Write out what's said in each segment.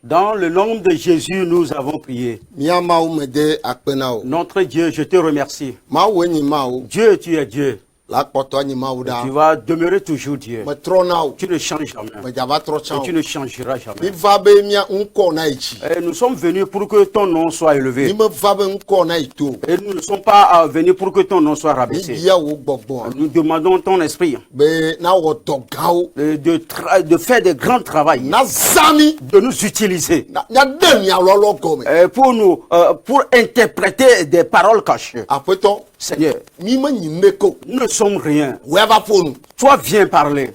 Dans le nom de Jésus, nous avons prié. Notre Dieu, je te remercie. Dieu, tu es Dieu. Tu vas demeurer toujours Dieu. Tu ne changes jamais. Et tu ne changeras jamais. Et nous sommes venus pour que ton nom soit élevé. Et nous ne sommes pas venus pour que ton nom soit rabaissé. Nous demandons ton esprit de faire des grands travaux, de nous utiliser pour interpréter des paroles cachées. Seigneur, nous ne sommes rien. Toi viens parler.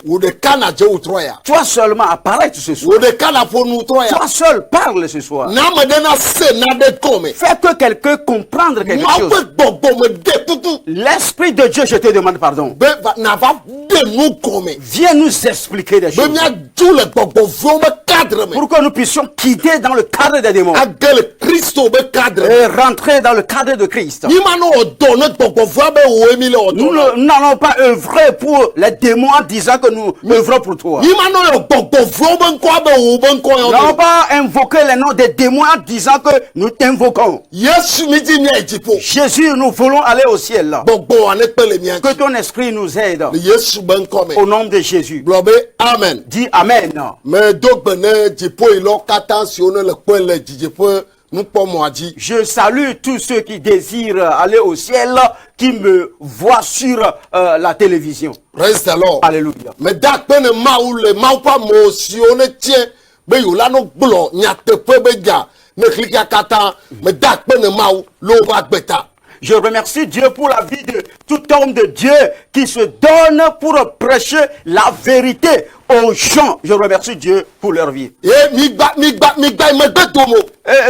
Toi seulement apparaître ce soir. Toi seul parle ce soir. Fais que quelqu'un comprenne quelque chose. L'Esprit de Dieu, je te demande pardon. Viens nous expliquer des choses. Pour que nous puissions quitter dans le cadre des démons. Et rentrer dans le cadre de Christ. Nous n'allons pas œuvrer pour les démons en disant que nous œuvrons pour toi. Nous n'allons pas invoquer les noms des démons en disant que nous t'invoquons. Jésus, nous voulons aller au ciel. Que ton esprit nous aide. Au nom de Jésus. Amen. Dis Amen. Je salue tous ceux qui désirent aller au ciel, qui me voient sur la télévision. Praise the Lord. Alléluia. Je remercie Dieu pour la vie de tout homme de Dieu qui se donne pour prêcher la vérité aux gens. Je remercie Dieu pour leur vie. Et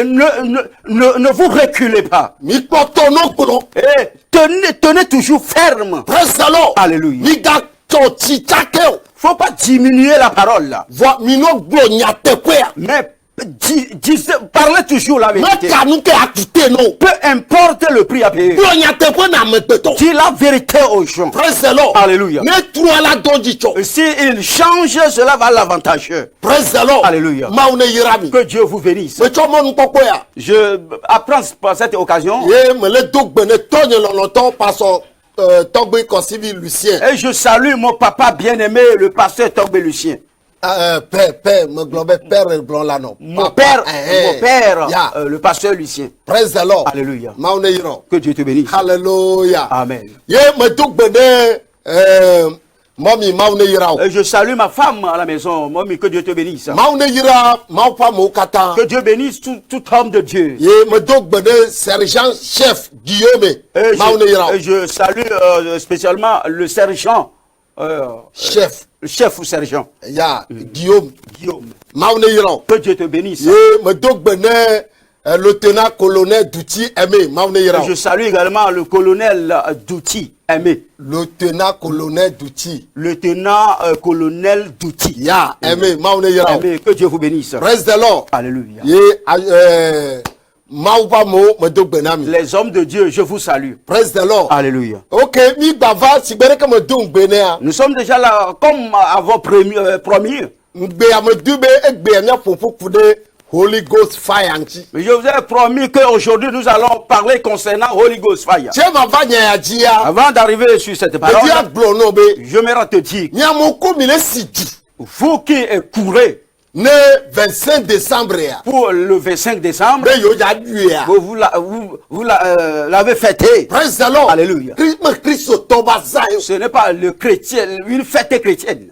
ne vous reculez pas. Et tenez toujours ferme. Alléluia. Faut pas diminuer la parole là. Mais parlez toujours la vérité. Peu importe le prix à payer. Dis la vérité aux gens. Alléluia. S'il change, cela va l'avantager. Alléluia. Que Dieu vous bénisse. Je apprends par cette occasion. Et je salue mon papa bien-aimé, le pasteur Togbe Lucien. Mon père, le pasteur Lucien. Praise the Lord. Alléluia. Que Dieu te bénisse. Alléluia. Amen. Je salue ma femme à la maison. Mommy, que Dieu te bénisse. Que Dieu bénisse tout homme de Dieu. Je salue spécialement le sergent. Chef ou sergent. Guillaume. Que Dieu te bénisse. Lieutenant-colonel Douti Aimé. Je salue également le colonel Douti Aimé. Lieutenant-colonel Douti. Lieutenant-colonel Douti. Aimé. Aimé. Que Dieu vous bénisse. Praise the Lord. Alléluia. Les hommes de Dieu, je vous salue. Praise the Lord. Alléluia. Ok, nous sommes déjà là, comme avant promis. Holy Ghost Fire. Je vous ai promis qu'aujourd'hui nous allons parler concernant Holy Ghost Fire. Avant d'arriver sur cette parole, je me te dire Vous qui courez. Le 25 décembre. Pour le 25 décembre. Vous l'avez fêté. Praise the Lord. Alléluia. Ce n'est pas le chrétien, une fête chrétienne.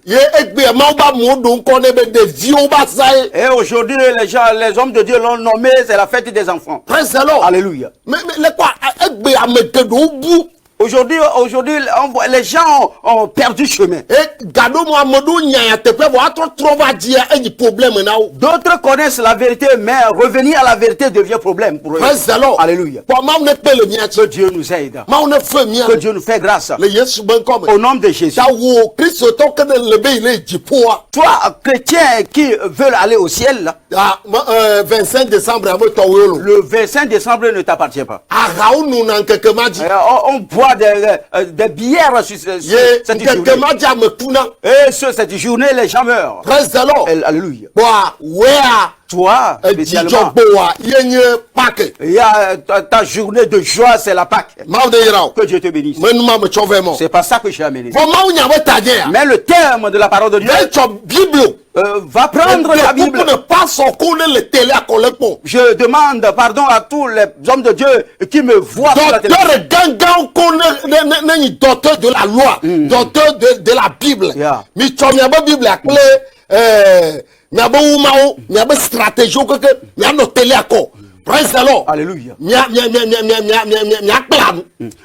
Et aujourd'hui, les hommes de Dieu l'ont nommé, c'est la fête des enfants. Praise the Lord. Alléluia. Aujourd'hui, les gens ont perdu chemin. D'autres connaissent la vérité, mais revenir à la vérité devient problème pour eux. Alléluia. Que Dieu nous aide. Que Dieu nous fait grâce. Au nom de Jésus. Toi, chrétien qui veut aller au ciel, 25 décembre, le 25 décembre ne t'appartient pas. On boit des bières sur cette journée. Et sur cette journée, les gens meurent. Alléluia. Toi, spécialement, il y a ta journée de joie, c'est la Pâque. Que Dieu te bénisse. C'est pas ça que je suis amené. Mais le terme de la parole de Dieu, va prendre la Bible. Je demande pardon à tous les hommes de Dieu qui me voient sur la télévision. Docteur de la loi, docteur de la Bible. Alléluia.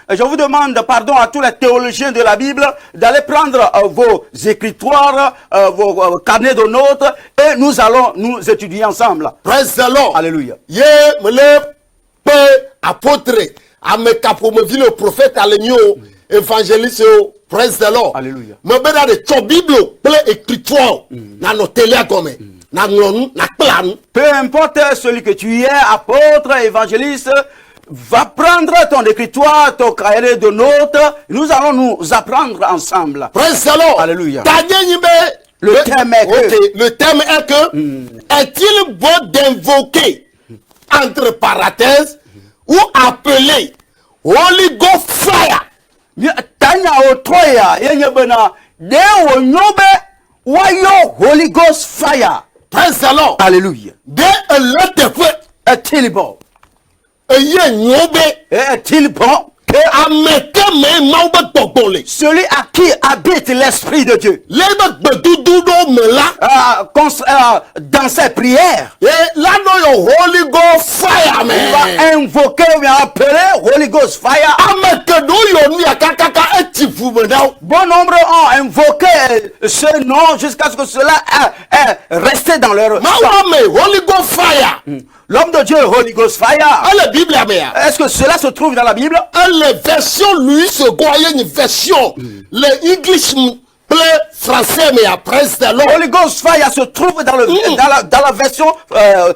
Je vous demande pardon à tous les théologiens de la Bible d'aller prendre vos écritoires, vos carnets de notes et nous allons nous étudier ensemble. Praise the Lord. Alléluia. Apôtre, le prophète, évangéliste, praise the Lord. Alléluia. Peu importe celui que tu es, apôtre, évangéliste, va prendre ton écritoire, ton cahier de notes. Nous allons nous apprendre ensemble. Praise the Lord. Alléluia. Le thème est que, est-il bon d'invoquer, entre parenthèses, ou appeler Holy Ghost fire? Holy Ghost fire. Praise the Lord. Alléluia. Est-il bon? Est-il bon? Celui à qui habite l'Esprit de Dieu. Dans ses prières, il va invoquer ou appeler Holy Ghost fire. Bon nombre ont invoqué ce nom jusqu'à ce que cela est resté dans leur Holy Ghost fire. L'homme de Dieu, Holy Ghost fire. Est-ce que cela se trouve dans la Bible? La version Louis II, il y a une version, le English français, mais après c'est l'autre. Holy Ghost fire se trouve dans la version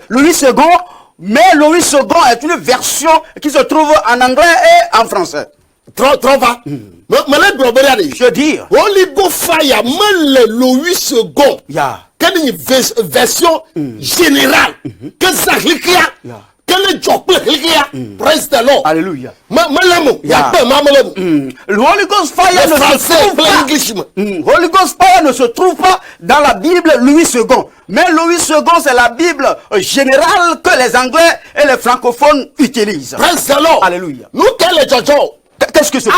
Louis II, mais Louis II est une version qui se trouve en anglais et en français. Trop va. Je veux dire, Holy Ghost fire, même le Louis II. Quelle est une version générale? Que ça praise the Lord. Alléluia. Le Holy Ghost fire Holy Ghost fire ne se trouve pas dans la Bible Louis II. Mais Louis II, c'est la Bible générale que les Anglais et les francophones utilisent. Praise the Lord. Alléluia. Nous, qu'est-ce que c'est?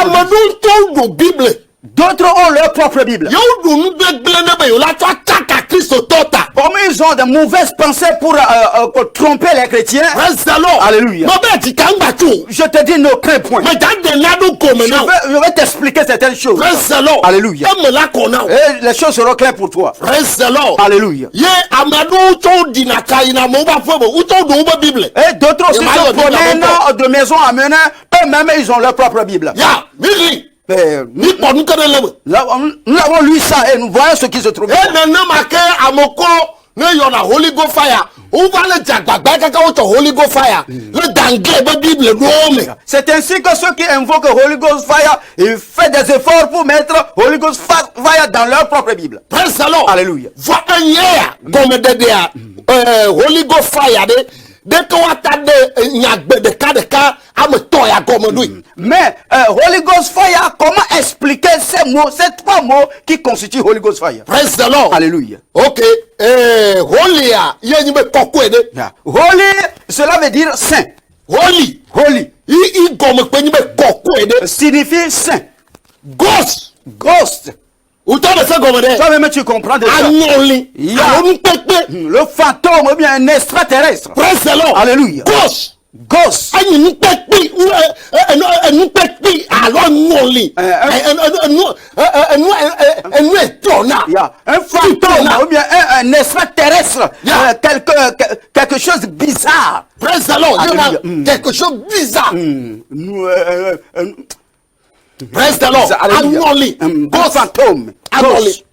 D'autres ont leur propre Bible. Comme ils ont de mauvaises pensées pour tromper les chrétiens. Alléluia. Je te dis aucun point. Je vais t'expliquer certaines choses. Alléluia. Et les choses seront claires pour toi. Alléluia. Et d'autres aussi se promènent de maison à maison. Eux-mêmes, ils ont leur propre Bible. Nous avons lu ça et nous voyons ce qui se trouve. Holy Ghost fire. Holy Ghost fire. C'est ainsi que ceux qui invoquent Holy Ghost fire, ils font des efforts pour mettre Holy Ghost fire dans leur propre Bible. Alléluia. Holy Ghost fire. dès qu'on a de nyagbe de cas à me toya comme lui. Mais Holy Ghost fire, comment expliquer ces mots, ces trois mots qui constituent Holy Ghost fire? Praise the Lord. Alléluia. Ok. Holy Holy, cela veut dire saint. Holy. Holy. Signifie saint. Ghost. Ghost. Toi-même tu comprends déjà. Le fantôme ou bien un extraterrestre. Praise the Lord. Alléluia. Ghost. Ghost. Un fantôme ou bien un extraterrestre. Quelque chose de bizarre. Praise the Lord. Quelque chose de bizarre. Praise the Lord. Unholy. Ghost fantôme. Unholy.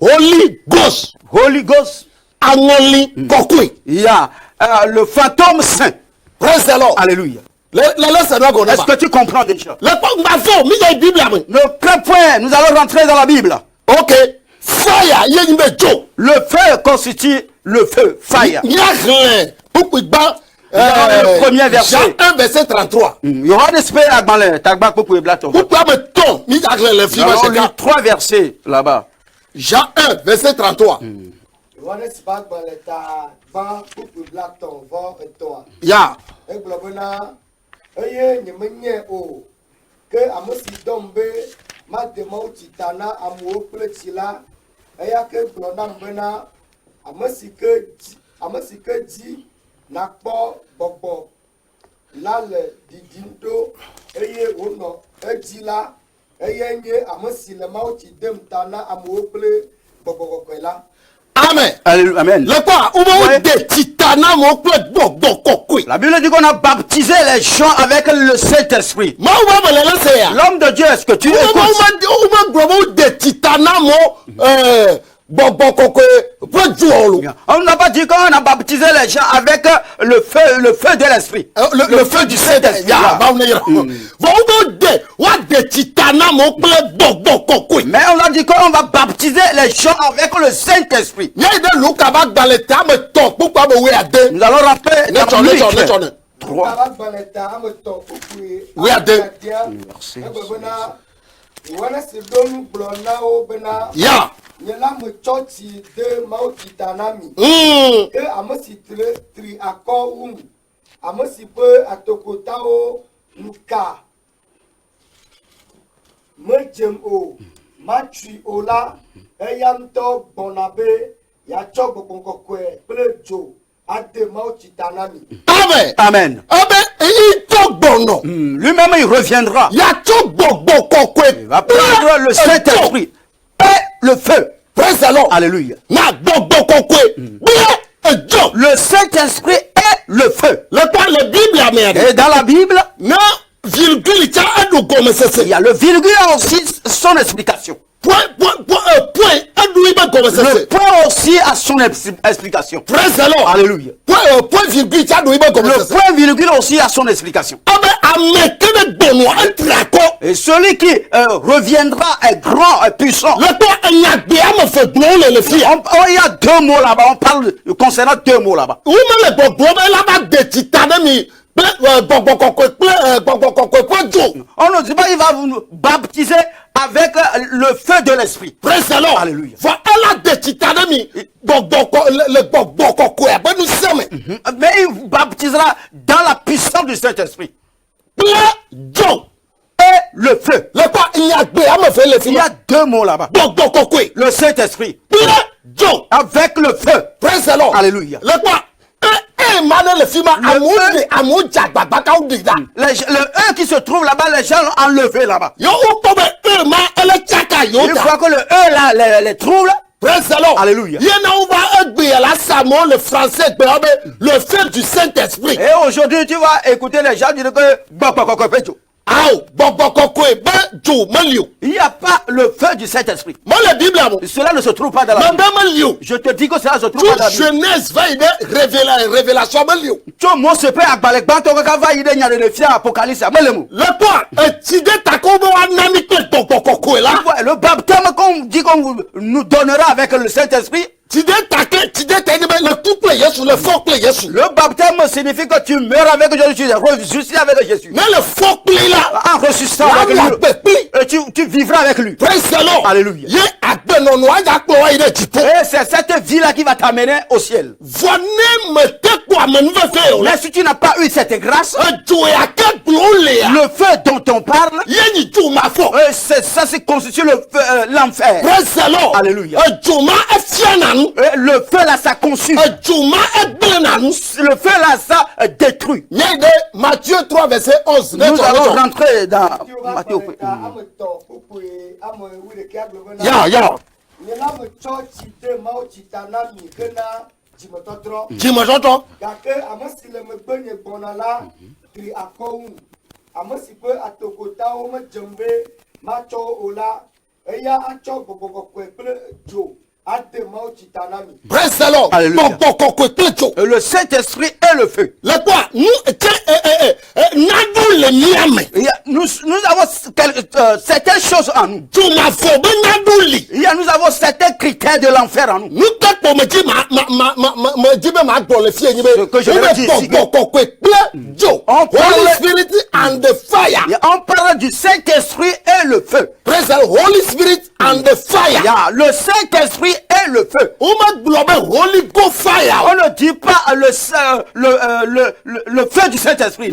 Holy Ghost. Holy Ghost. Unholy. Le fantôme saint. Praise the Lord. Alléluia. Est-ce que tu comprends déjà? Le premier point, nous allons rentrer dans la Bible. Ok. Fire. Le feu constitue le feu. Fire. Le premier verset. Jean 1, verset 33. Il y aura des spé à Gbalin. Tagba Koukou et Blaton. Pourquoi me ton? Il y a trois versets là-bas. Jean 1, verset 33. Ya. Nakpo bobo lale didindo eye wono ejila eye nye amasi le mauti dem tana amople bobo kwela. Amen. Amen. Le quoi? La Bible dit qu'on a baptisé les gens avec le Saint-Esprit. L'homme de Dieu, est-ce que tu écoutes? On n'a pas dit qu'on a baptisé les gens avec le feu de l'esprit. Le feu du Saint-Esprit. Mais on a dit qu'on va baptiser les gens avec le Saint-Esprit. Nous allons rentrer dans le 3. Nyela me choti de mauti tanami. Amasi tri akor amasi pe atokotao nuka. Me jem o matri ola eyam to bonabe ya choko konkokwe plejo ate mauti tanami. Amen. Amen. Lui-même il reviendra. Il va prendre le Saint-Esprit. Et le feu. Praise the Lord. Alléluia. Le Saint-Esprit est le feu. La Bible, et dans la Bible, il y a le virgule aussi son explication. Le point aussi à son explication. Praise the Lord. Alléluia. Le point virgule aussi à son explication. Et celui qui reviendra est grand et puissant. Il y a deux mots là-bas. On parle concernant deux mots là-bas. On ne dit pas il va vous baptiser avec le feu de l'esprit. Praise the Lord. Alléluia. Mais il vous baptisera dans la puissance du Saint-Esprit. Et le feu. Il y a deux mots là-bas. Le Saint-Esprit. Avec le feu. Praise the Lord. Alléluia. Le E qui se trouve là-bas, les gens l'ont enlevé là-bas. Une fois que le E là, les trouble. Praise the Lord. Alléluia. Le français, le feu du Saint-Esprit. Et aujourd'hui, tu vas écouter les gens dire que il n'y a pas le feu du Saint-Esprit. Cela ne se trouve pas dans la Bible. Je te dis que cela se trouve pas dans la Bible. Genèse va y révélation. Tout le monde se peut à Balek. Apocalypse. Le baptême qu'on dit qu'on nous donnera avec le Saint-Esprit. Le baptême signifie que tu meurs avec Jésus, tu ressuscites avec Jésus. Mais le faux clé là, en ressuscitant avec lui, tu vivras avec lui. Alléluia. Et c'est cette vie-là qui va t'amener au ciel. Mais si tu n'as pas eu cette grâce, le feu dont on parle, ça se constitue l'enfer. Alléluia. Le feu là, ça consume. Le feu là, ça détruit. Matthieu 3, verset 11. Nous allons rentrer dans Matthieu. Le Saint-Esprit est le feu. Nous avons certaines choses en nous. Nous avons certains critères de l'enfer en nous. On parle du Saint-Esprit et le feu. Holy Spirit and the fire. Le Saint-Esprit est le feu. On ne dit pas le feu du Saint-Esprit.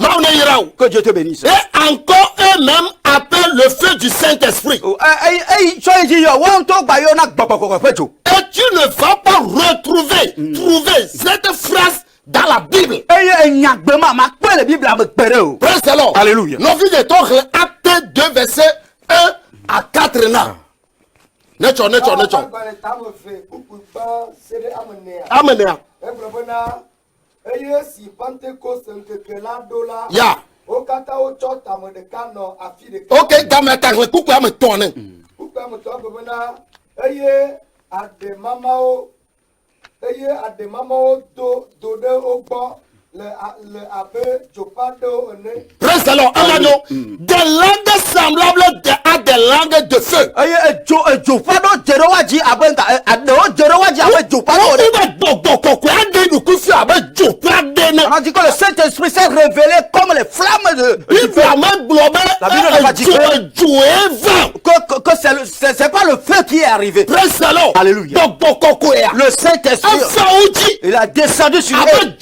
Que Dieu te bénisse. Et encore eux-mêmes appellent le feu du Saint-Esprit. Et tu ne vas pas trouver cette phrase dans la Bible. Praise the Lord. Alléluia. Nous vivons Acte 2 verset 1 à 4 là. Yeah. Ok, dans ma table, pourquoi me tourner? Praise the Lord. Des langues semblables à des langues de feu. On dit que le Saint-Esprit s'est révélé comme les flammes de feu. La Bible n'a pas dit que c'est pas le feu qui est arrivé. Praise the Lord. Alléluia. Le Saint-Esprit, il a descendu sur eux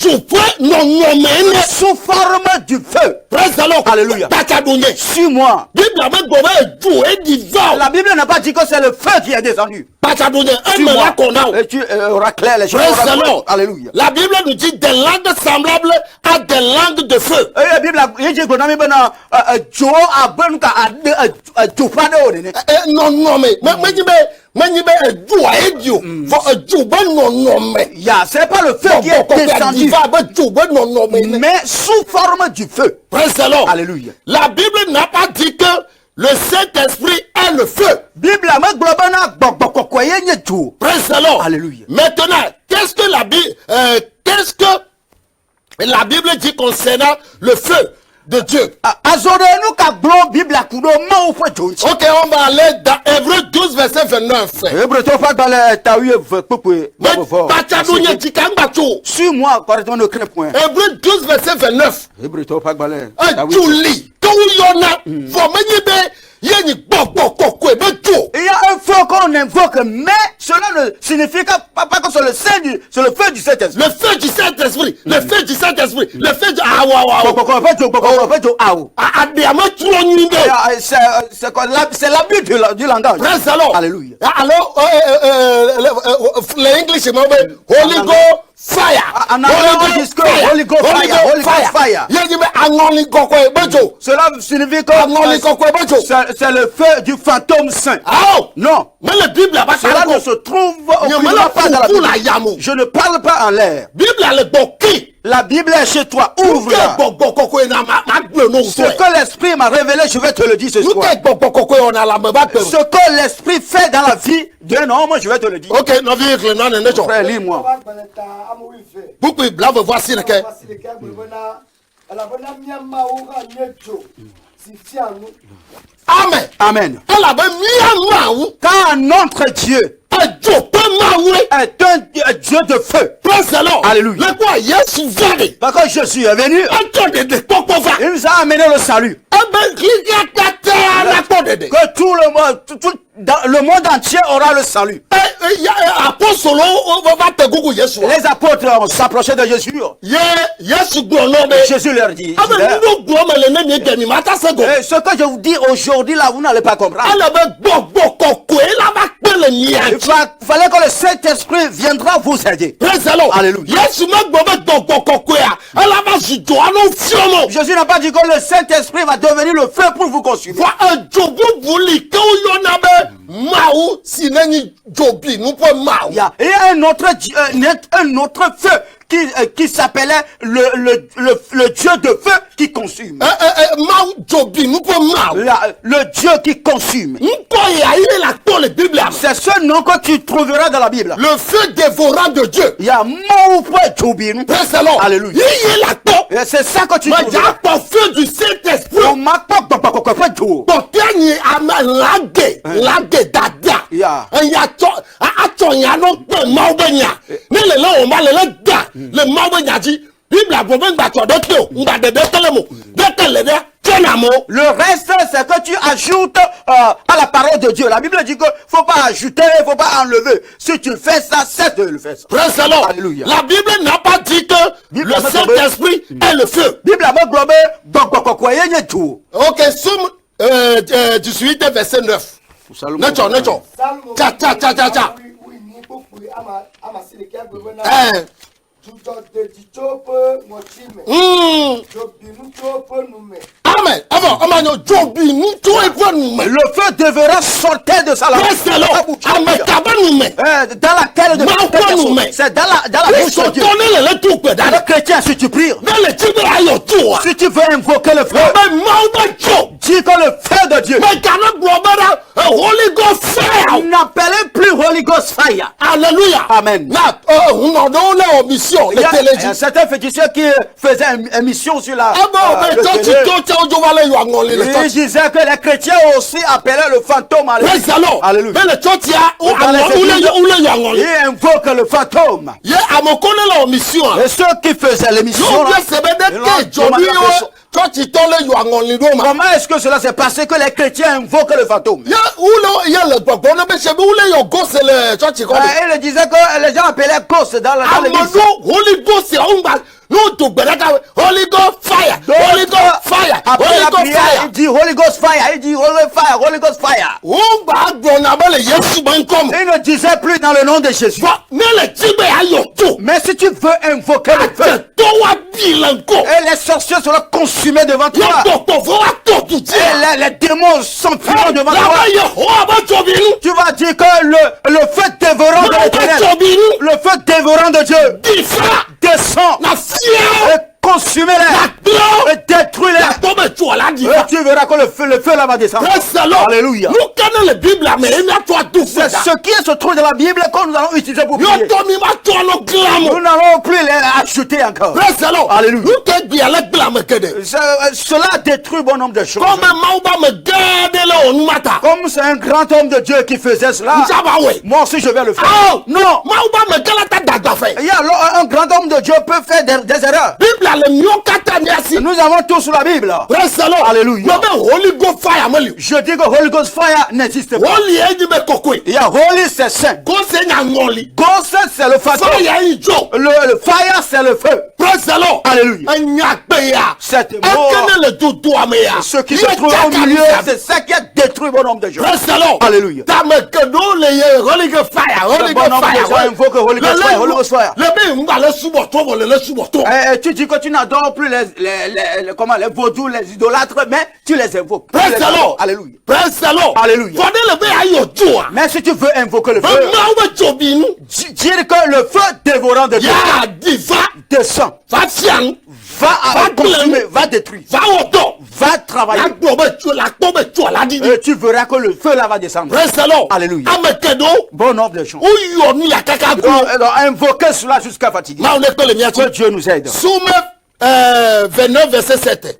sous forme du feu. Praise the Lord. Alléluia. Suis-moi. La Bible n'a pas dit que c'est le feu qui est descendu. Suis-moi. Et tu auras clair les choses. Alléluia. La Bible nous dit des langues semblables à des langues de feu. La Bible dit que c'est pas le feu qui est descendu, mais sous forme du feu. Praise the Lord. Alléluia. La Bible n'a pas dit que le Saint-Esprit est le feu. Praise the Lord. Alléluia. Maintenant, qu'est-ce que la Bible dit concernant le feu de Dieu? Ok, on va aller dans Hébreux 12 verset 29. Suis-moi, correctement le point. Hébreux 12 verset 29. Il y a un feu qu'on invoque, mais cela ne signifie pas que c'est le feu du Saint-Esprit. Le feu du Saint-Esprit. Le feu du Saint-Esprit. Le feu du c'est l'abus du langage. Alléluia. Alors, l'English, Holy Ghost fire. Holy Ghost fire. Cela signifie que c'est le feu du fantôme saint. Non. Mais la Bible là-bas, cela ne se trouve pas dans la Bible. Je ne parle pas en l'air. La Bible est chez toi. Ouvre-la. Ce que l'Esprit m'a révélé, je vais te le dire ce soir. Ce que l'Esprit fait dans la vie d'un homme, je vais te le dire. Ok, frère, lis-moi. Voici le cas. Amen. Amen. Car notre Dieu est un Dieu de feu. Alléluia. Parce que Jésus est venu, il nous a amené le salut. Que tout le monde entier aura le salut. Les apôtres s'approchaient de Jésus. Jésus leur dit, ce que je vous dis aujourd'hui là, vous n'allez pas comprendre. Il fallait que le Saint-Esprit viendra vous aider. Alléluia. Jésus n'a pas dit que le Saint-Esprit va devenir le feu pour vous consumer. Il y a un autre feu qui s'appelait le Dieu de feu qui consume. Le Dieu qui consume. C'est ce nom que tu trouveras dans la Bible. Le feu dévorant de Dieu. Il y a Alléluia. C'est ça que tu trouveras. Feu du Saint-Esprit. Le reste, c'est que tu ajoutes à la parole de Dieu. La Bible dit que faut pas ajouter, faut pas enlever. Si tu fais ça, c'est de le faire. Alléluia. La Bible n'a pas dit que le Saint-Esprit est le feu. Ok, Somme 18, verset 9. Nacho. Tcha. Amen. Le feu devra sortir de sa langue. Dans laquelle c'est dans la bouche de Dieu. Le chrétien, si tu pries, si tu veux invoquer le feu, dis que le feu de Dieu. N'appelez plus Holy Ghost Fire. Alléluia. Amen. Il y a certains féticheurs qui faisaient une émission sur la il disait que les chrétiens aussi appelaient le fantôme. Alléluia. Ils invoquent le fantôme. Et ceux qui faisaient l'émission, comment est-ce que cela s'est passé que les chrétiens invoquent le fantôme? Il disait que les gens appelaient ghost dans l'église. Holy Ghost fire. Après la prière, il dit Holy Ghost fire. Il dit Holy Ghost fire. Il ne disait plus dans le nom de Jésus. Mais si tu veux invoquer le feu, et les sorciers seront consumés devant toi. Et les démons sont fumés devant toi. Tu vas dire que le feu dévorant de l'Éternel, le feu dévorant de Dieu descend et consumer-les et détruire-les. Et tu verras que le feu là va descendre. Alléluia. C'est ce qui se trouve dans la Bible que nous allons utiliser pour prier. Nous n'allons plus les ajouter encore. Alléluia. Cela détruit bon nombre de choses. Comme c'est un grand homme de Dieu qui faisait cela, moi aussi je vais le faire. Non. Il y a un grand homme de Dieu peut faire des erreurs. Nous avons tous sur la Bible. Alléluia. Je dis que Holy Ghost Fire n'existe pas. Il y a Holy, c'est saint. Ghost, c'est le fantôme. Le fire, c'est le feu. Alléluia. Cette mort, ce qui se trouve au milieu, c'est ça qui a détruit mon homme de Dieu. Alléluia. Holy Ghost Fire. Tu dis que tu n'adores plus les vaudous, les idolâtres, mais tu les invoques. Alléluia. Alléluia. Mais si tu veux invoquer le feu, dire que le feu dévorant de Dieu descend, va consumer, va détruire, va travailler. Et tu verras que le feu là va descendre. Alléluia. Bon ordre de chant. Invoquer cela jusqu'à fatiguer. Que Dieu nous aide. Somme 29 verset 7.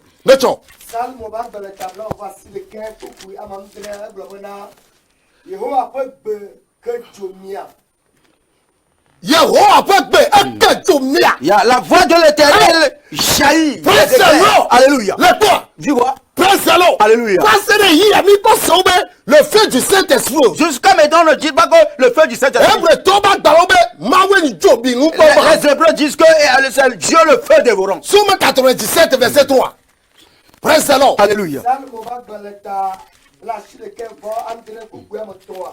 Yehovah peut la voix de l'Éternel jaillit. Alléluia. Tu vois? Alléluia. Le feu du Saint-Esprit. Jusqu'à maintenant, ne dites pas que le feu du Saint-Esprit. Les Hébreux disent que c'est Dieu le feu dévorant. Somme 97, verset 3. Alléluia.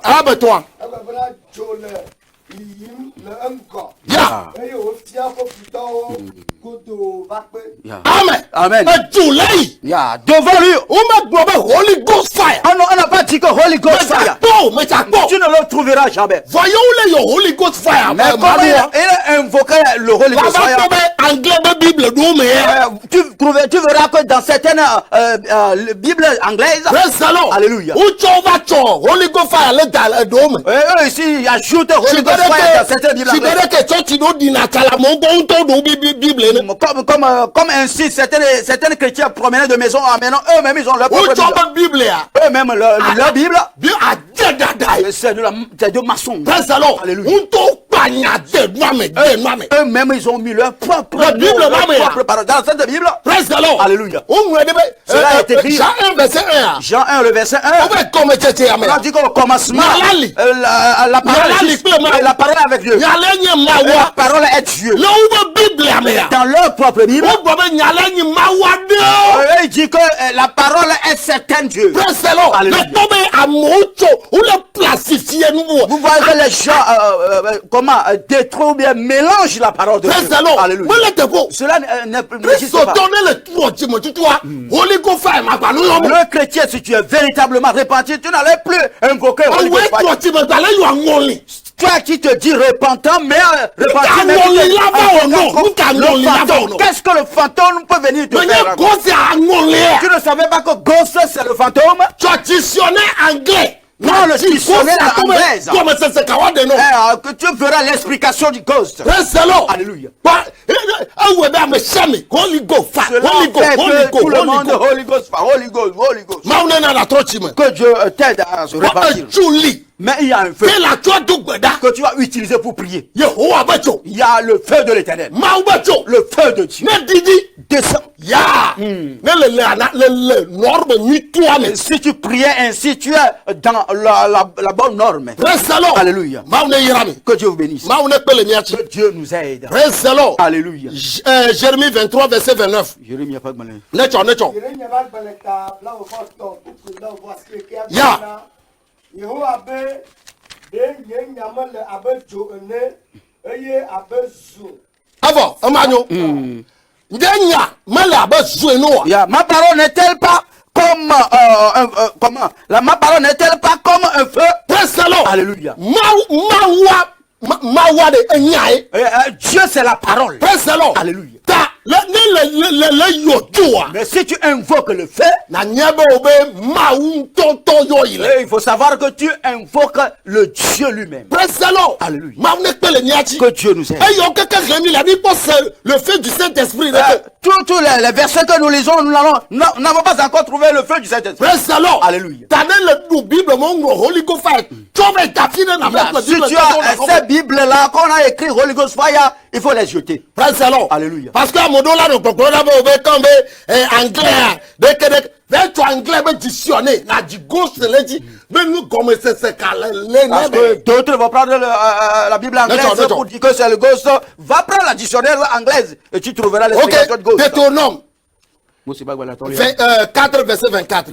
Abre-toi. Amen. Devant lui, Holy Ghost fire. On n'a pas dit que Holy Ghost fire. Tu ne le trouveras jamais. Voyons le Holy Ghost fire. Mais comment il a invoqué le Holy Ghost fire? Tu verras que dans certaines Bibles anglaises. Alléluia. Holy Ghost fire. Ici, ajoute Holy Ghost fire dans certaines Bibles anglaises. Comme ainsi, certains chrétiens promenaient de maison en maison, eux-mêmes ils ont leur propre Bible. Eux-mêmes leur Bible. C'est de maçons. Alléluia. Eux-mêmes ils ont mis leur propre Bible dans cette Bible. Alléluia. Cela est écrit. Jean 1 verset 1. Jean 1 le verset 1. On a dit qu'au commencement la parole est avec Dieu. La parole est Dieu. Dans leur propre Bible, il dit que la parole est certaine Dieu. Vous voyez que les gens comment détruisent ou bien mélangent la parole de Dieu. Alléluia. Cela n'existe pas. Le chrétien, si tu es véritablement repenti, tu n'allais plus invoquer Holy Ghost fire. Toi qui te dis repentant, mais repentant, qu'est-ce que le fantôme peut venir te faire? Tu ne savais pas que ghost c'est le fantôme? Tu as dictionnaire anglais. Non, le dictionnaire anglaise. Que tu verras l'explication du ghost. Alléluia. Holy Ghost. Tout le monde, Holy Ghost. Que Dieu t'aide à se repentir. Mais il y a un feu que tu vas utiliser pour prier. Il y a le feu de l'Éternel. Le feu de Dieu. Descends. Si tu priais ainsi, tu es dans la bonne norme. Alléluia. Que Dieu vous bénisse. Que Dieu nous aide. Alléluia. Jérémie 23, verset 29. Jérémie a pas de malin. Yehowa be de nye nyama le abe dzo ene eye abe zu. Avo, amanyo. Ndenya male abe zu eno. Ma parole n'est-elle pas comme comment? Ma parole n'est-elle pas comme un feu? Alléluia. Dieu c'est la parole. Alléluia. Mais si tu invoques le feu, il faut savoir que tu invoques le Dieu lui-même. Alléluia. Que Dieu nous aide. Le feu du Saint-Esprit. Tous les versets que nous lisons, nous n'avons pas encore trouvé le feu du Saint-Esprit. Alléluia. Si tu as ces Bibles-là qu'on a écrit Holy Ghost Fire, il faut les jeter. Alléluia. Parce que mon dollar ne peut pas anglais dictionné la du gauche mais nous comme c'est parce que d'autres vont prendre la Bible anglaise pour dire que c'est le ghost. Va prendre la dictionnaire anglaise et tu trouveras l'explication de ghost. Deutéronome 4 verset 24.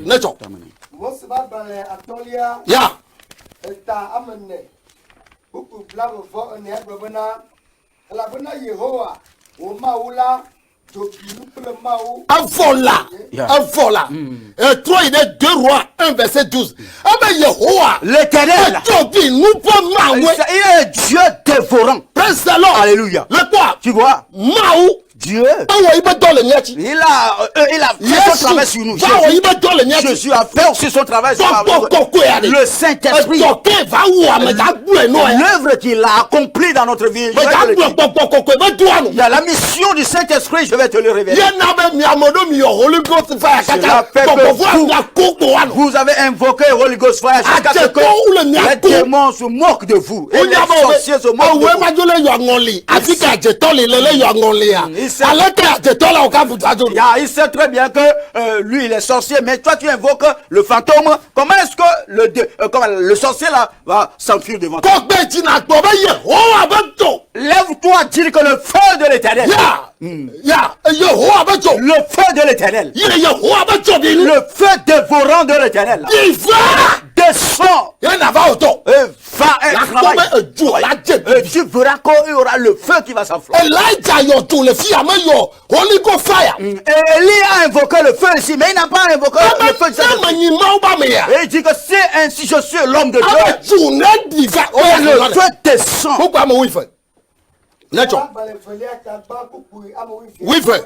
Avola. 3 il est 2 rois 1 verset 12. L'Éternel, il est Dieu dévorant. Alléluia. Le quoi? Tu vois? Dieu, il a fait son travail sur nous. Jésus a fait aussi son travail sur nous. Le Saint-Esprit, l'œuvre qu'il a accomplie dans notre vie. Il y a la mission du Saint-Esprit, je vais te le révéler. Vous avez invoqué Holy Ghost Fire jusqu'à ce que les démons se moquent de vous. Et les sorciers se moquent de vous. Il sait très bien que lui, il est sorcier, mais toi, tu invoques le fantôme. Comment est-ce que le sorcier là va s'enfuir devant toi? Lève-toi, dis que le feu de l'Éternel. Le feu de l'Éternel. Le feu dévorant de l'Éternel. Descend. Et va et tu verras qu'il y aura le feu qui va s'enflammer. Élie a invoqué le feu ici, mais il n'a pas invoqué le feu de Saint-Esprit. Et il dit que c'est ainsi je suis l'homme de Dieu. Le feu descend. Oui, frère.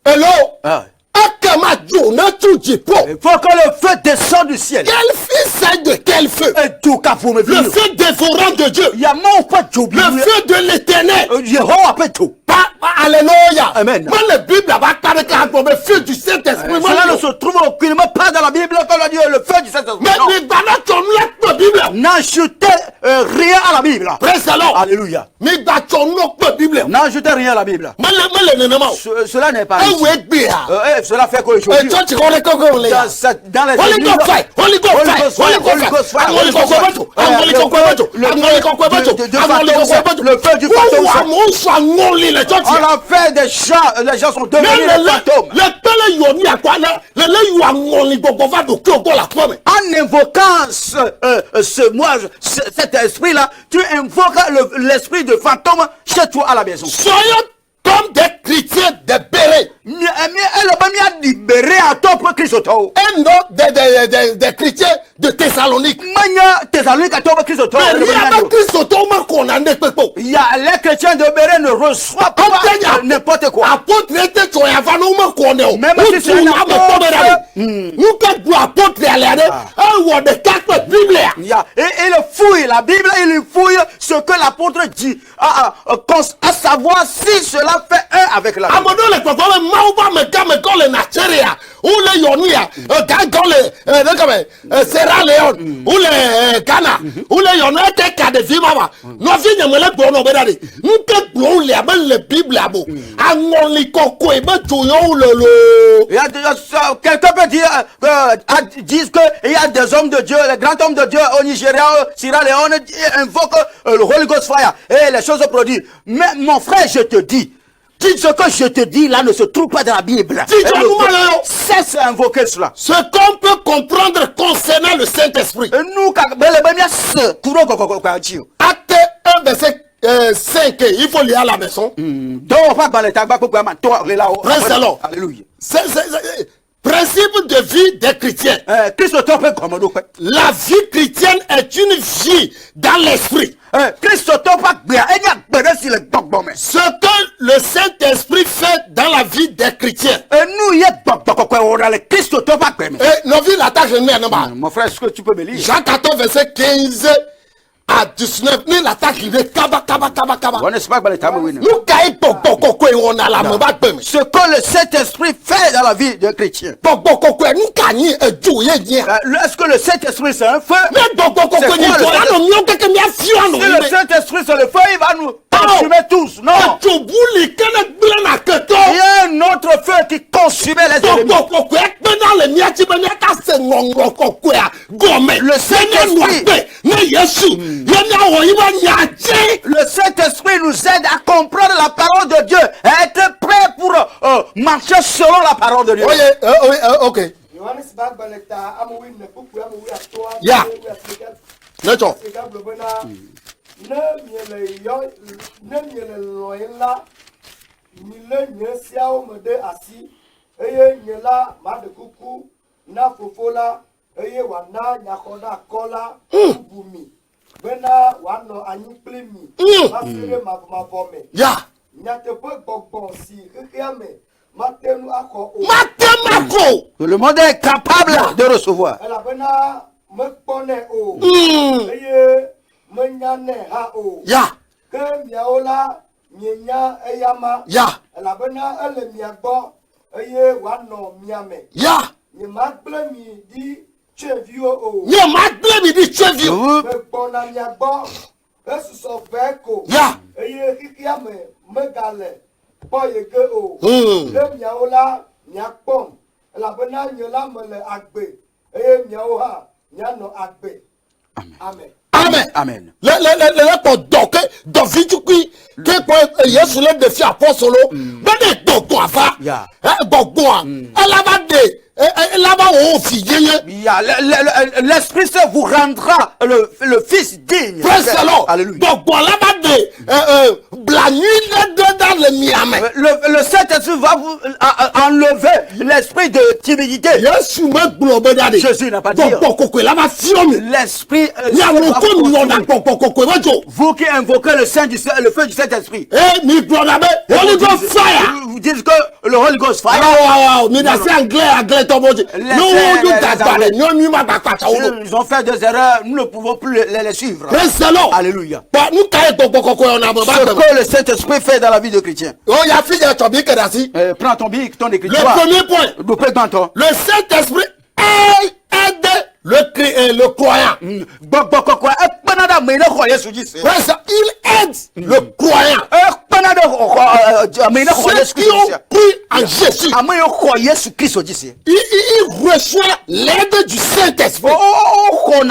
Hello. Il faut que le feu descende du ciel. Quel fils est de quel feu? Le feu dévorant de Dieu. Le feu de l'Éternel. Alléluia. Amen. Moi, la Bible va parler de feu du Saint-Esprit. Cela ne se trouve aucunement pas dans la Bible quand on dit le feu du Saint-Esprit. Mais la Bible. N'ajoutez rien à la Bible. Alléluia. N'ajoutez rien à la Bible. Cela n'est pas cela fait qu'aujourd'hui dans les le feu du fantôme. On a fait des gens, les gens sont devenus des fantômes. En invoquant cet esprit-là, tu invoques l'esprit de fantôme chez toi à la maison. Soyons comme des chrétiens libérés. Et non des chrétiens de Thessalonique. Il y a les chrétiens de Béré ne reçoivent pas n'importe quoi. Même si c'est un et il fouille la Bible, il fouille ce que l'apôtre dit, à savoir si cela fait un avec la Bible. Sierra Leone, ou les Ghana, ou les United Kingdom, quelqu'un peut dire disent qu'il y a des hommes de Dieu, les grands hommes de Dieu au Nigeria, Sierra Leone, invoquent le Holy Ghost Fire et les choses se produisent. Mais mon frère, je te dis, ce que je te dis là ne se trouve pas dans la Bible. Cesse d'invoquer cela. Ce qu'on peut comprendre concernant le Saint-Esprit. Acte 1, verset 5, il faut lire à la maison. Alléluia. Principe de vie des chrétiens. La vie chrétienne est une vie dans l'esprit. Ce que le Saint-Esprit fait dans la vie des chrétiens. Mon frère, est-ce que tu peux me lire? Jean 14, verset 15 à 19. Ce que le Saint-Esprit fait dans la vie des chrétiens. Est-ce que le Saint-Esprit c'est un feu? Si le Saint-Esprit c'est le feu, il va nous consumer tous. Non. Il y a un autre feu qui consumait les ennemis. Le Saint-Esprit nous aide à comprendre la parole de Dieu, à être prêt pour marcher selon la parole de Dieu. Ok. Yeah. eye nyela madekuku na fofola eye wana nyakoda kola bumi bena wano anyi plemi mafere mavome ya nyatepo gbogbo si kekeame matenu ako o matemako le monde est capable de recevoir. ela bena mekpone o eye menyane ha o ya ke miaola nyenya eyama ya ela bena ele miagbo eye wano miame ya nye magblemi di chevio o nye matemako di chevio mekpona miagbo esuso veko ya eye kikiame megale boyege o ke miaola miakpom ela bena nyola mele agbe eye miaoha nyano agbe amen. Amen. Amen. Le ko doke do vidukui ke ko Yesu le défi apostolo be de gbogbo afa gbogbo ala ba de la ba o fi yeye l'Esprit Saint vous rendra le fils digne. Alléluia. Gbogbo la ba de la nuit dans le miame. Le Saint-Esprit va vous enlever l'esprit de timidité. Yesu me globe dade. Jésus n'a pas dit. L'esprit vous qui invoquez le feu du Saint-Esprit. Vous dites que le Holy Ghost fire. Ils ont fait des erreurs, nous ne pouvons plus les suivre. Alléluia. Ce que le Saint-Esprit fait dans la vie de chrétien. Prends ton bic, ton écriture. Le premier point. Le Saint-Esprit aide le croyant. Il aide le croyant. Ceux qui ont cru en Jésus, il reçoit l'aide du Saint-Esprit pour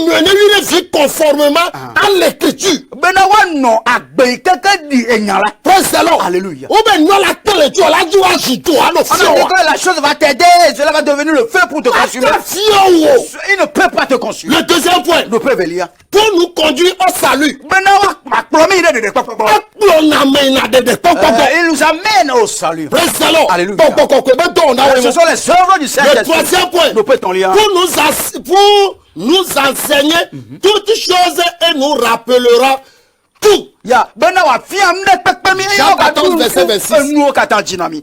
mener une vie conformément à l'écriture. Alléluia. La chose va t'aider, cela va devenir le feu pour te consumer. Il ne peut pas te consumer. Le deuxième point, pour nous conduire au salut. Il nous amène au salut. Alléluia. Ce sont les œuvres du Saint-Esprit. Le troisième point, pour nous enseigner toutes choses et nous rappellera tout. Jean 14, verset 26.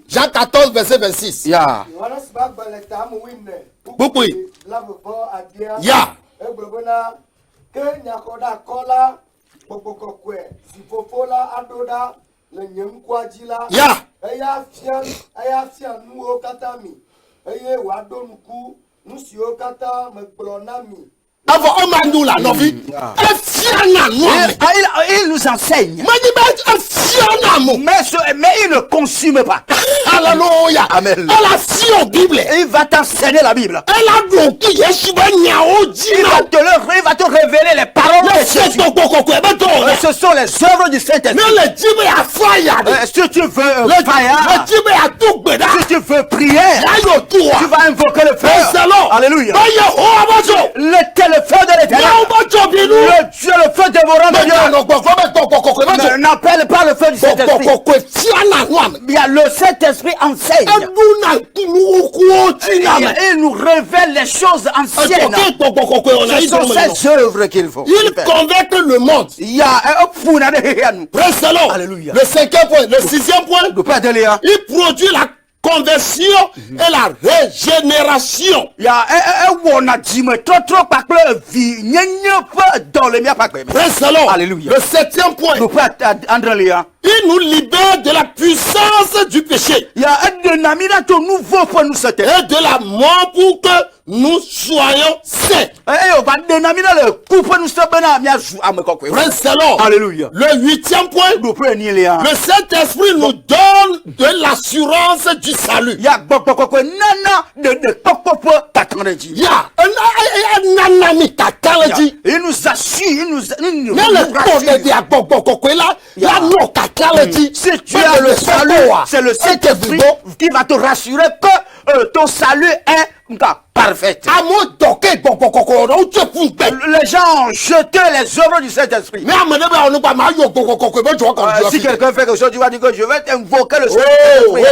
Jean 14, verset 26. Beaucoup. Ya. Il nous enseigne. Mais il ne consume pas. Alléluia. Amen. Il va t'enseigner la Bible. Il va te révéler les paroles de Jésus. Ce sont les œuvres du Saint-Esprit. Si tu veux si tu veux prier, tu vas invoquer le feu. Alléluia. Le feu de l'Éternel. Le Dieu, le feu dévorant de Dieu. N'appelle pas le feu du Saint-Esprit. Il y a le Saint-Esprit enseigne. Il nous révèle les choses anciennes. Ce sont ces œuvres qu'il faut. Il convainc le monde. Il y a Alléluia. Le cinquième point, le sixième point, il produit la conversion et la régénération. Alléluia. Le septième point, il nous libère de la puissance du péché et de la mort pour que nous soyons saints. Alléluia. Le huitième point, le Saint-Esprit nous donne de l'assurance du salut. Il nous assure, si tu as le salut, c'est le Saint-Esprit qui va te rassurer que ton salut est parfait. Les gens ont jeté les œuvres du Saint-Esprit. Si quelqu'un fait quelque chose, tu vas dire que je vais t'invoquer le Saint-Esprit.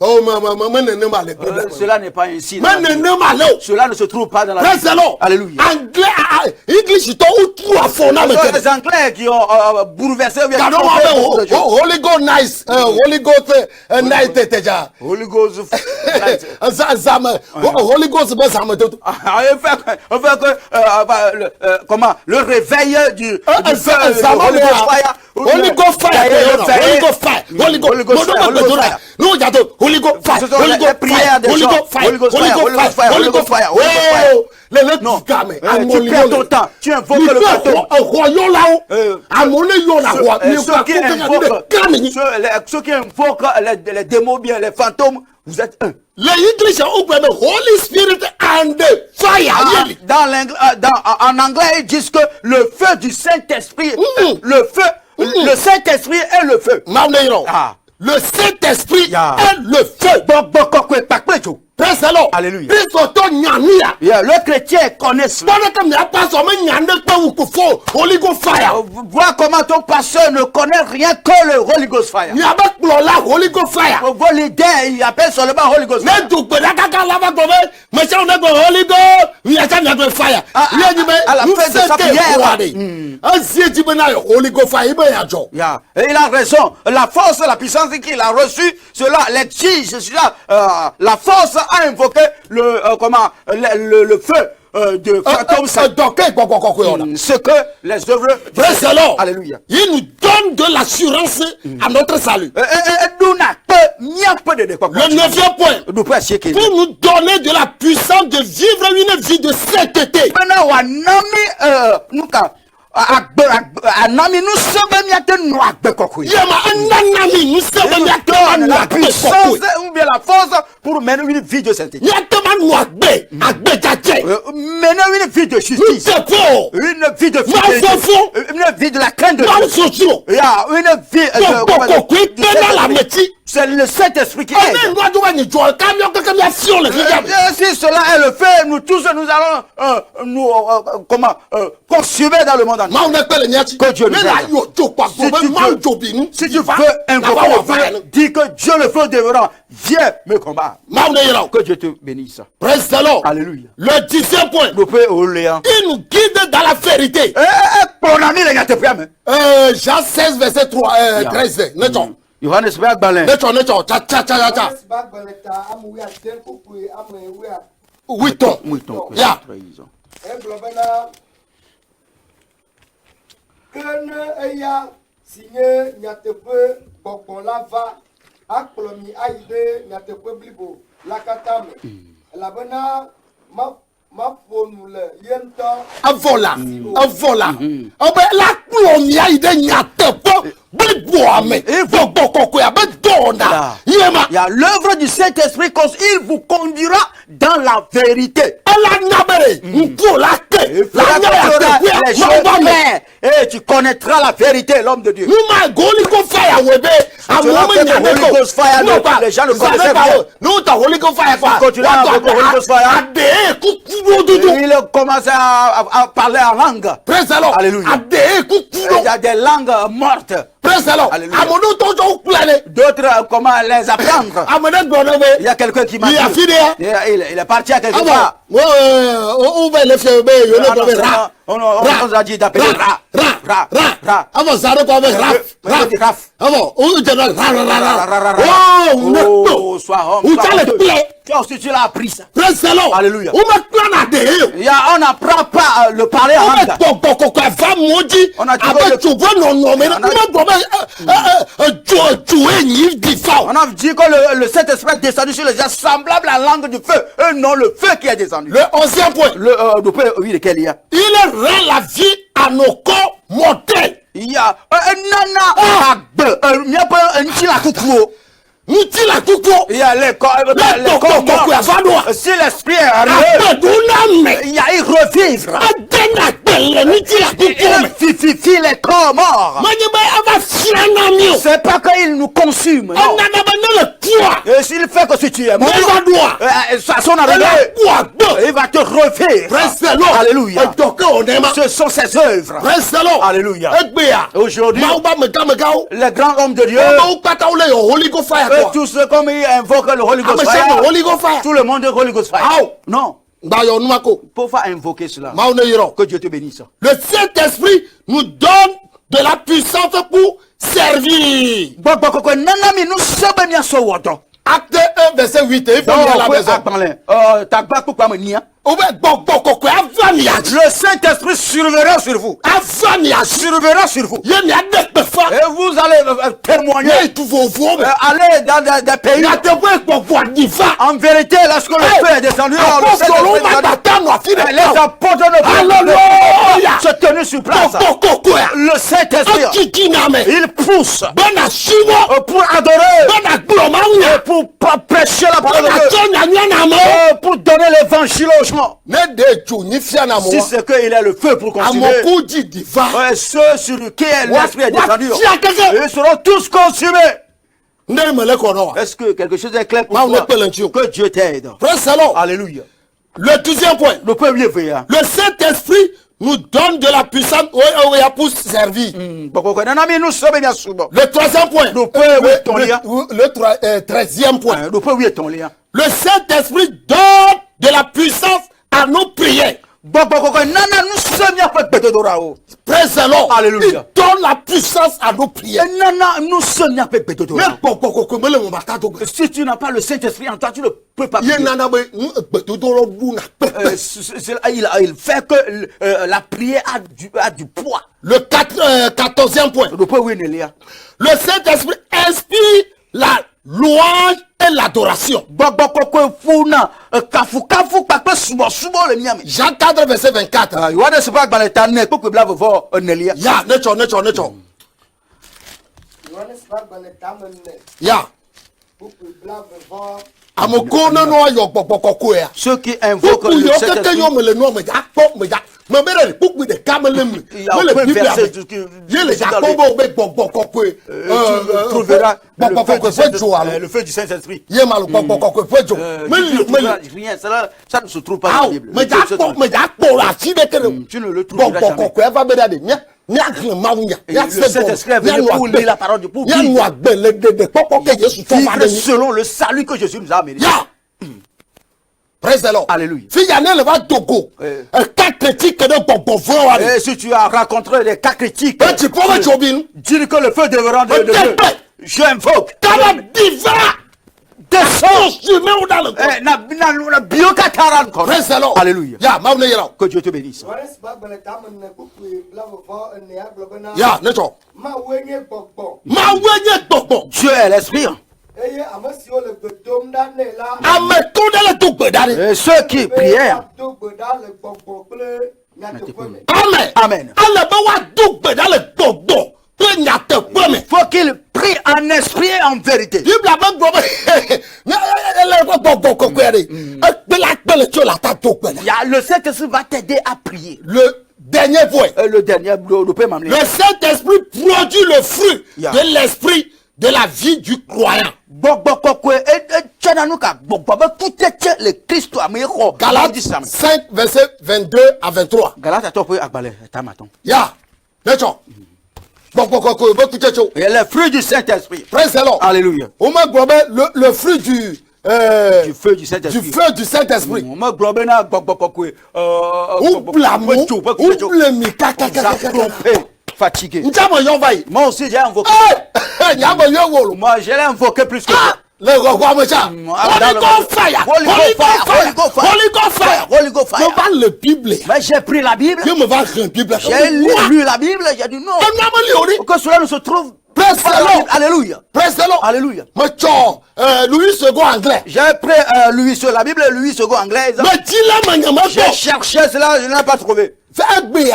Cela n'est pas ainsi. Cela ne se trouve pas dans la Bible. Alléluia. Les Anglais qui ont bouleversé. Holy Ghost nice. Holy Ghost night. Holy Ghost. Holy Ghost comment le réveil du Holy Ghost fire. Holy Ghost fire. Holy Ghost fire. Holy Ghost fire. Holy Ghost fire. Holy Ghost fire. Holy Ghost fire. Holy Ghost fire. Holy Ghost fire. Non, tu perds ton temps. Tu invoques le fantôme. Ceux qui invoquent les démons bien, les fantômes, vous êtes un. Les English open the Holy Spirit and the fire. En anglais, ils disent que le feu du Saint-Esprit, le Saint-Esprit est le feu. Le Saint-Esprit est le feu. Alléluia. Le chrétien connaît cela. Vois comment ton pasteur ne connaît rien que le Holy Ghost fire. Vos leaders, ils appellent seulement Holy Ghost fire. À la fin de sa prière. Et il a raison. La force, la puissance qu'il a reçue, cela l'exige. La force a invoqué le feu de fantôme. Ce que les œuvres. Alléluia. Il nous donne de l'assurance à notre salut. Le 9e point. Pour nous donner de la puissance de vivre une vie de sainteté. La puissance ou bien la force pour mener une vie de sainteté. Mener une vie de justice. Une vie de fidélité. Une vie de la crainte de Dieu. Une vie de c'est le Saint-Esprit qui aide. Si cela est le fait, nous tous nous allons consumer dans le monde entier. Que Dieu nous aide. Si tu veux invoquer le feu, dis que Dieu le feu devant. Viens me combattre. Que Dieu te bénisse. Alléluia. Le 10e point. Il nous guide dans la vérité. Jean 16 verset 13. Johannes Bergbalin. Avola. L'œuvre du Saint-Esprit, il vous conduira dans la vérité. Et tu connaîtras la vérité, l'homme de Dieu. Les gens ne connaissaient pas. Il commence à parler en langue. Alléluia. Il y a des langues mortes. D'autres, comment les apprendre. Il y a quelqu'un qui m'a dit. Il est parti à quelque part. On a dit d'appeler Ra. Sois homme. Tu l'as appris ça. Alléluia. On n'apprend pas le parler en langue. On a dit que le Saint-Esprit est descendu sur les gens semblables à la langue du feu. Et non le feu qui est descendu. Le 11e point. Lequel il y a? Il rend la vie à nos corps mortels. Il y a un Il y a les corps morts. Si l'esprit est arrivé, il revivre. Il vivifie les corps morts. C'est pas qu'il nous consume. Non. Et s'il fait que si tu es mort, à son arrivée, il va te revivre. Alléluia. Ce sont ses œuvres. Alléluia. Aujourd'hui, les grands hommes de Dieu, tous ceux comme ils invoquent le Holy Ghost Fire, tout le monde est Holy Ghost Fire. Non. Pourquoi invoquer cela? Que Dieu te bénisse. Le Saint-Esprit nous donne de la puissance pour servir. Acte 1, verset 8. Il faut lire la maison. Le Saint-Esprit surveillera sur vous. Surveillera sur vous. Et vous allez témoigner. Aller dans des pays. En vérité, lorsque le feu est descendu, les apôtres de se tenaient sur place. Le Saint-Esprit, il pousse pour adorer, pour prêcher la parole de Dieu, pour donner l'évangile aux gens. Si c'est qu'il a le feu pour consumer, ceux sur lesquels l'esprit est descendu, ils seront tous consumés. Est-ce que quelque chose est clair pour toi? Que Dieu t'aide. Alléluia. Le deuxième point. Le Saint-Esprit nous donne de la puissance pour servir. Le troisième point. Le 13e point. Le Saint-Esprit donne de la puissance à nos prières. Alléluia. Il donne la puissance à nos prières. Si tu n'as pas le Saint-Esprit en toi, tu ne peux pas prier. Il fait que la prière a du poids. Le 14e point. Le Saint-Esprit inspire la louange et l'adoration. Jean 4, verset 24. Ceux qui invoquent le Saint-Esprit. Le feu du Saint-Esprit. Rien, ça ne se trouve pas dans la Bible. Tu ne le trouveras jamais. Le Saint-Esprit est venu pour lire la parole de Dieu, pour vivre selon le salut que Jésus nous a amené. Praise the Lord. Alléluia. Et si tu as rencontré des cas critiques, dis que le feu devra de Dieu. J'invoque. Alléluia. Que Dieu te bénisse. Dieu est l'esprit. Et ceux qui prièrent. Amen. Il faut qu'il prie en esprit et en vérité. Le Saint-Esprit va t'aider à prier. Le dernier point. Le Saint-Esprit produit le fruit de l'esprit de la vie du croyant. Galates 5, verset 22 à 23. Et le fruit du Saint-Esprit. Praise the Lord. Alléluia. Le fruit du feu du Saint-Esprit. Du feu du Saint-Esprit. Fatigué. Moi aussi j'ai invoqué. Moi je l'ai invoqué plus que toi. Le Holy Ghost fire. Holy Ghost fire. Je parle la Bible. Mais j'ai pris la Bible. Je me vais la Bible. J'ai lu la Bible. J'ai dit non. Que cela ne se trouve. Alléluia. Praise the Lord. Alléluia. Louis II anglais. J'ai pris la Bible Louis II anglaise. J'ai cherché cela, je n'ai pas trouvé. Mais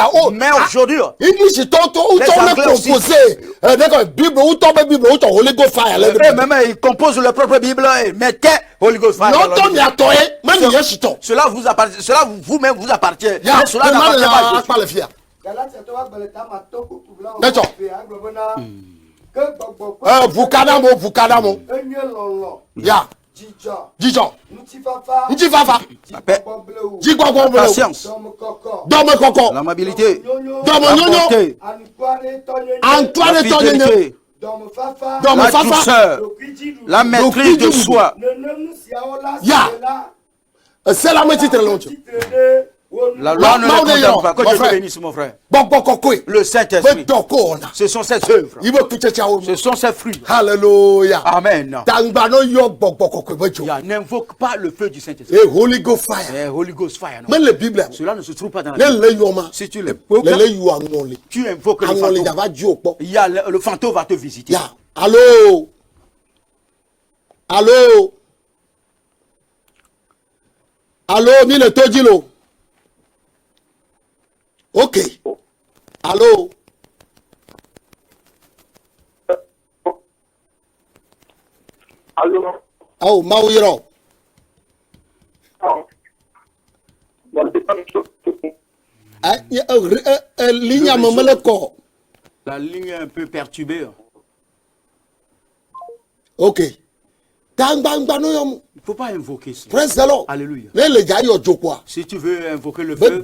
aujourd'hui, English composé. D'accord, Bible, ou tombe Bible, ou ton Holy Ghost fire. même ils composent leur propre Bible et mettaient Holy Ghost fire. Non, ton yatoye, même yeshito. Cela vous appartient, cela vous-même vous appartient. Mais cela n'appartient pas à Jésus. D'accord. Vukadamo. Ya. Dijon. Ntifafa. Patience. Dome koko. L'amabilité. Dome nyonyo. Antoine tonyenye. La douceur. La maîtrise de soi. Ya. C'est la moitié de l'onction. La loi ne le condamne pas. Que Dieu te bénisse, mon frère. Le Saint-Esprit. Ce sont ses œuvres. Ce sont ses fruits. Alléluia. Amen. N'invoque pas le feu du Saint-Esprit. Holy Ghost fire. Holy Ghost fire. Non. Même la Bible. Cela ne se trouve pas dans la Bible. Si tu l'invoques, tu invoques le fantôme. Il y a le fantôme va te visiter. Allô. Allô. Allô, Mille Todilo. Ok. Allô. Allô. Oh, Maouiro. Ligne à mon corps. La ligne est un peu perturbée. Ok. Il ne faut pas invoquer cela. Praise the Lord. Alléluia. Si tu veux invoquer le feu,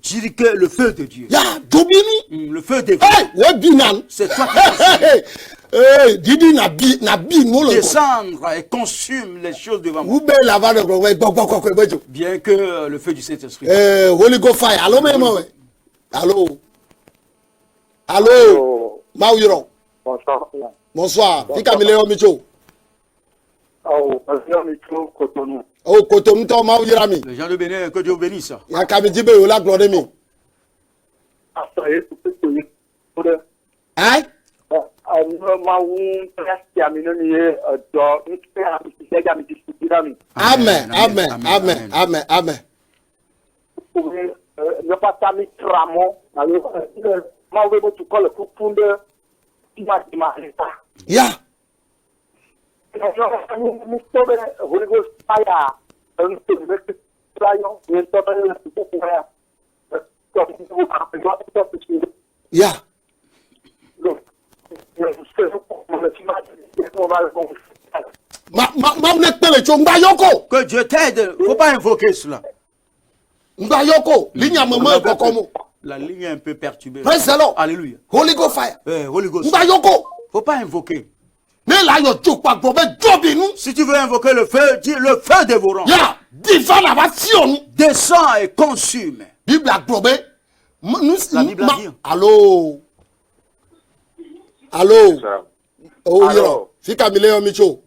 dis que le feu de Dieu. Le feu des feux. C'est toi qui descendre et consume les choses devant moi. Bien que le feu du Saint-Esprit. Holy Ghost fire. Allô, maman. Allô. Allô. Maouiro. Bonsoir. Bonsoir. Fikamileo Micho. Oh, Cotonou. Oh, Cotonou, toi, Maouirami. Les gens de Bénin, que Dieu vous bénisse. Yakamidjibe, la gloire de mi. Hein? Amen, amen, amen, amen, amen. Yeah. Yeah. Que Dieu t'aide. Il ne faut pas invoquer cela. La ligne est un peu perturbée. Alléluia. Holy Ghost fire. Holy Ghost. Il ne faut pas invoquer. Si tu veux invoquer le feu, dis le feu dévorant. Descends et consume. La Bible a dit. Allô. Allô. Oh, yo. Fika Mileo Micho.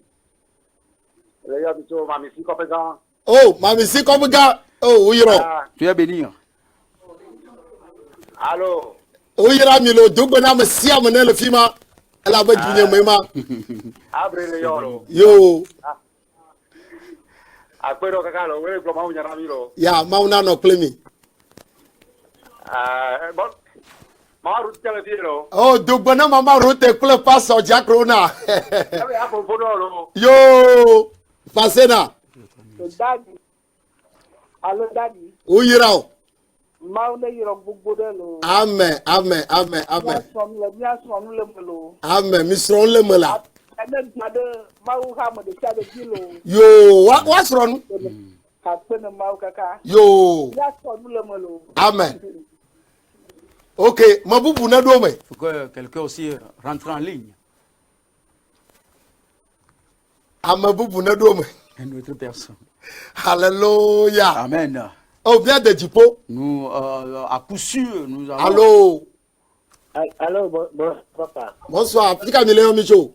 Oh, Mamisi Kopega. Oh, Uyiro. Tu es béni. Allô. Uyira Milo, Dubana Messia Menel Fima. La bête du Mema. Yo. Ya, Mauna no Clemi. Oh, Dubana Mama Route Club Pass or Jack Rona. Yo. Pasena. Daddy. Hello, Daddy. Uyira. Amen, amen, amen, amen. Amen, Mr. Lemela. Yo, what's wrong? Yo. Amen. Ok, Maboubou Nadome. Il faut que quelqu'un aussi rentre en ligne. Amaboubou Nadome. Une autre personne. Alléluia. Amen. Oh, bien de Djipo. Nous, à coup sûr, nous avons... Allô. Allô, papa. Bonsoir. Fika Miléon Micho.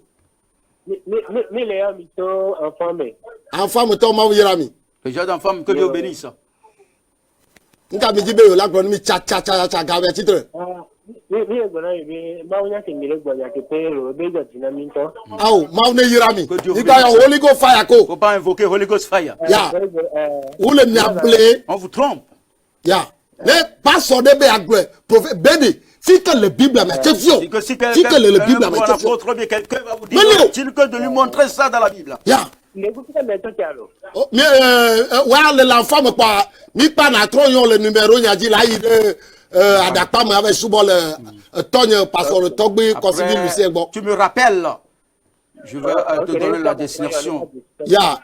Miléon Micho, enfant, mais. Enfant, mais toi, Maouirami. Déjà d'enfants, que Dieu bénisse. Nka mi jibe yo la gbon mi cha gabe titre. Mi egbona ibi Maouya ke mire gboya ke pe ro be jo dinami nto. Aw, Maou ne yirami. Igba yo Holy Ghost fire ko. Faut pas invoquer Holy Ghost fire. Ya. Ou le mi appelé. On vous trompe. Ya. Ne pas sonner be agre prophète Béni. Si que la Bible m'a fait vieux. Si que la Bible m'a fait vieux. Quelqu'un va vous dire de lui montrer ça dans la Bible. Yeah. Mais l'enfant me pas mi pas na trop yon le numéro nya dit là il adapta me avec sous le tonne passeur le togbi conseiller Lucien bon. Tu me rappelles. Je vais te donner la destination. Ya,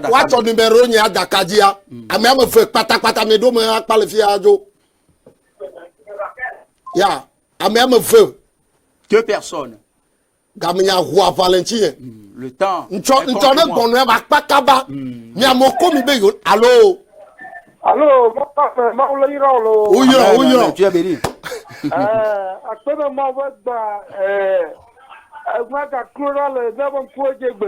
wa ton numéro nya dakadia. A me fait pata me do me pas le fiajo. Ya, a me fait 2 personnes. Gamenya roi Valentin. Le temps. N'tone bonne ba pakaba. Mi amoko mi be yo. Allô. Allô, Mauliro. Ouyo. Tu es béni.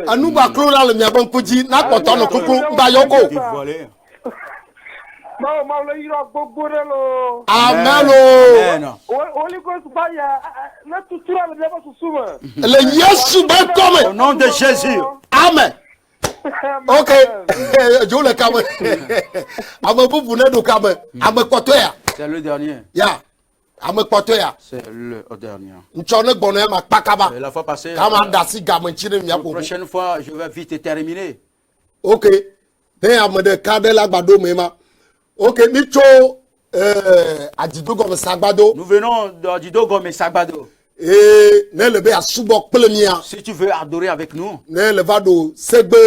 Anu ba clora le mi abon koji na poto no kuku ba yoko. Amen. Le Yesu ba comme. Au nom de Jésus. Amen. Ok. Je le kame. Ame bubu ne do kame. Ame kotoya. C'est le dernier. Ya. Ame kotoya. C'est le dernier. Nchone bonne ma pakaba. La fois passée. Kama dasi gamen chine mi La apo. prochaine fois, je vais vite terminer. Ok. Ne ame de kade la gbado mema. Ok, Micho Adido comme Sagbado. Nous venons d'Adido comme Sagbado. Et ne le be a subok plemia. Si tu veux adorer avec nous, Ne le vado segbe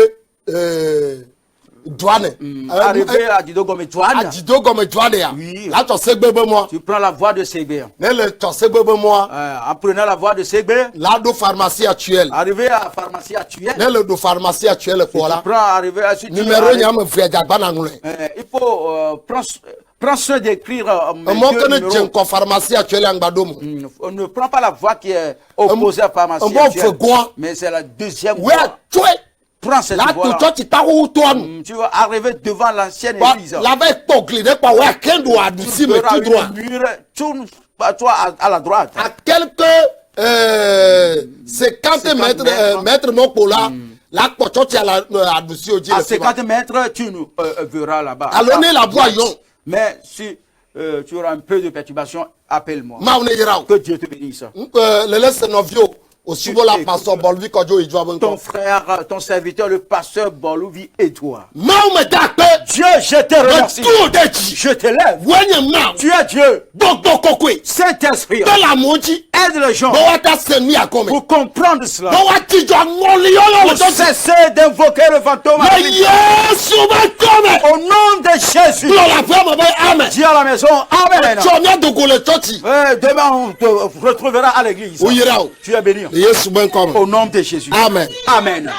douane. arriver à Adido comme Douane, Adido comme douane ya. Oui. Là to segbe be moi. tu prends la voie de Segbe. Ne le to segbe be moi. En prenant la voie de Segbe, Là do pharmacie actuelle. arriver à la pharmacie actuelle, Ne le do pharmacie actuelle pour tu là. prends arriver à si tu Numéro arrives, nya me fait jagba ngule. il faut prends soin d'écrire Mo kene jen ko pharmacie actuelle angbado mo. On ne prend pas la voie qui est opposée à la pharmacie bon actuelle, fait quoi? mais c'est la deuxième Ouais, voie. tu Prends cette là voie. to tu ta ou toi. Tu vas arriver devant l'ancienne église. La veille pogli ne pas ouais kendo a Tu d'ici mais verras tout droit. le mur, tourne toi à la droite. À quelques 50 mètres mon pour là, la pochote à la dessus au À 50 mètres, tu nous verras là-bas. Allons la voyons. Mais si tu auras un peu de perturbation, appelle-moi. Ma on ira. Que Dieu te bénisse. Le laisse novio au suivant la pasteur Bolvi Kodjo il doit Ton frère, ton serviteur, le pasteur Bolouvi et toi. Ma on me tape. Dieu, je te remercie. Je te lève. Voyez ma. Tu es Dieu. Donc kokwe. Saint-Esprit. Dans la monji. Aide les gens Bon ta semi à comme. pour comprendre cela. Bon ti jo ngoli Pour cesser d'invoquer le fantôme. Yesu ba comme. Au nom de Jésus. La femme amen. Dis à la maison, Amen. Tu viens de le toti. Demain, on te retrouvera à l'église. Oui, ira. Tu es béni. Yesu ben comme. Au nom de Jésus. Amen. Amen.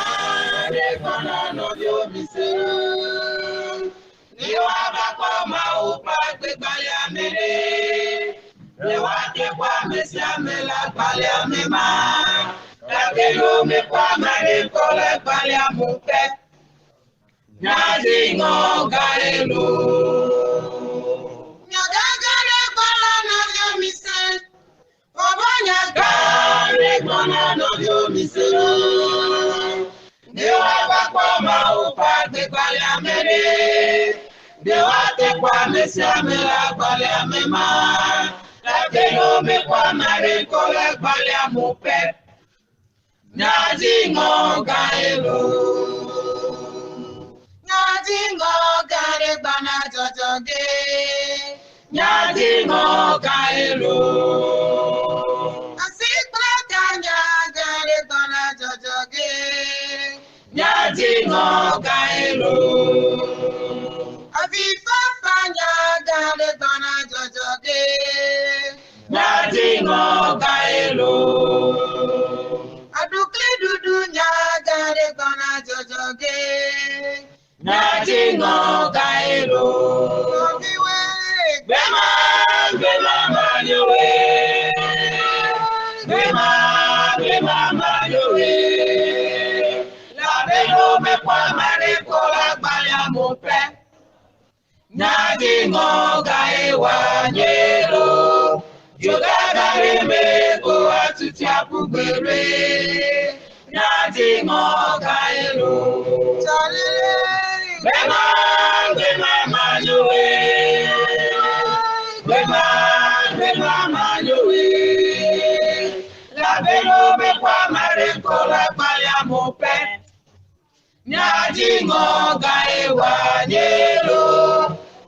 Nyati ngoga ewa nyelo.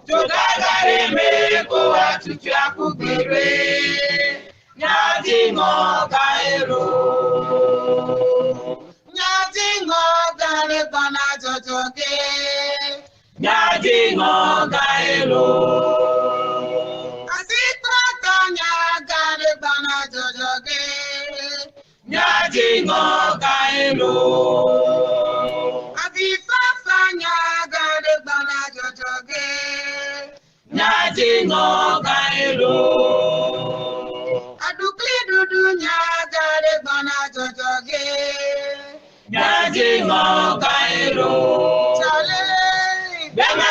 Tutagare meko watu chakubere. Nyati ngoga ero. Nyati ngoga le bana jojoge. Nyati ngoga ero. Asita nyaga le bana jojoge. Nyati ngoga ero. Abifafa nyaga le bana jojoge. Nyati ngoga ero. Adukli dudu nyaga le bana jojoge. Nyati ngoga ero. Chale, bema